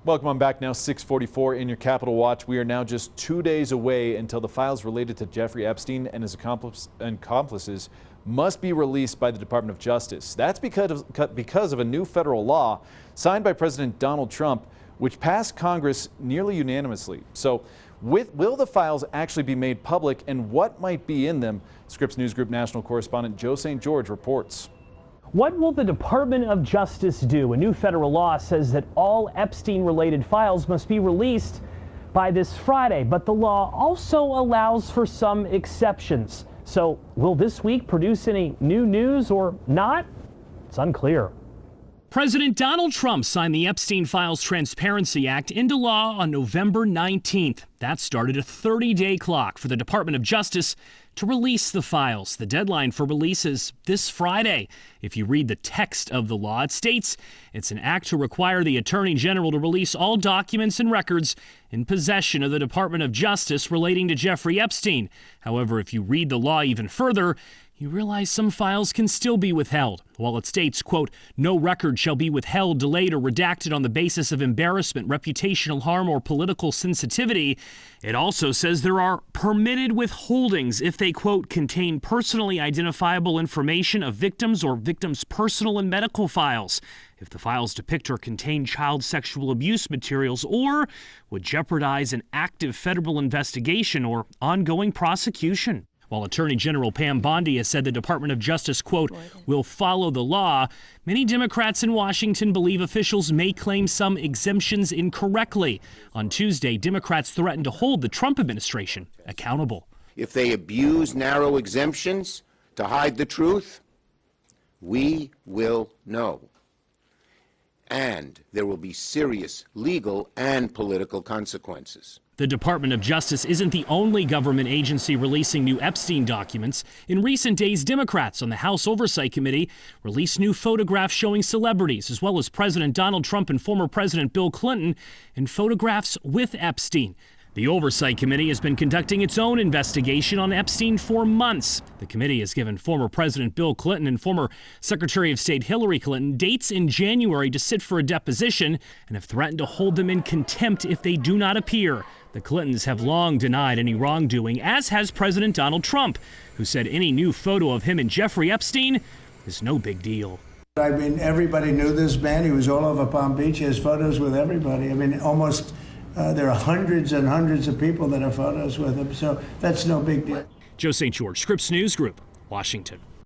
Welcome on back now, 6:44 in your Capitol Watch. We are now just 2 days away until the files related to Jeffrey Epstein and his accomplices must be released by the Department of Justice. That's because of a new federal law signed by President Donald Trump, which passed Congress nearly unanimously. So will the files actually be made public, and what might be in them? Scripps News Group national correspondent Joe St. George reports. What will the Department of Justice do? A new federal law says that all Epstein-related files must be released by this Friday, but the law also allows for some exceptions. So will this week produce any new news or not? It's unclear. President Donald Trump signed the Epstein Files Transparency Act into law on November 19th. That started a 30-day clock for the Department of Justice to release the files. The deadline for release is this Friday. If you read the text of the law, it states it's an act to require the Attorney General to release all documents and records in possession of the Department of Justice relating to Jeffrey Epstein. However, if you read the law even further, you realize some files can still be withheld. While it states, quote, no record shall be withheld, delayed, or redacted on the basis of embarrassment, reputational harm, or political sensitivity, it also says there are permitted withholdings if they, quote, contain personally identifiable information of victims or victims' personal and medical files, if the files depict or contain child sexual abuse materials, or would jeopardize an active federal investigation or ongoing prosecution. While Attorney General Pam Bondi has said the Department of Justice, quote, will follow the law, many Democrats in Washington believe officials may claim some exemptions incorrectly. On Tuesday, Democrats threatened to hold the Trump administration accountable. If they abuse narrow exemptions to hide the truth, we will know. And there will be serious legal and political consequences. The Department of Justice isn't the only government agency releasing new Epstein documents. In recent days, Democrats on the House Oversight Committee released new photographs showing celebrities, as well as President Donald Trump and former President Bill Clinton, in photographs with Epstein. The Oversight Committee has been conducting its own investigation on Epstein for months. The committee has given former President Bill Clinton and former Secretary of State Hillary Clinton dates in January to sit for a deposition and have threatened to hold them in contempt if they do not appear. The Clintons have long denied any wrongdoing, as has President Donald Trump, who said any new photo of him and Jeffrey Epstein is no big deal. I mean, everybody knew this man. He was all over Palm Beach. He has photos with everybody. I mean, almost there are hundreds and hundreds of people that have photos with him, so that's no big deal. Joe St. George, Scripps News Group, Washington.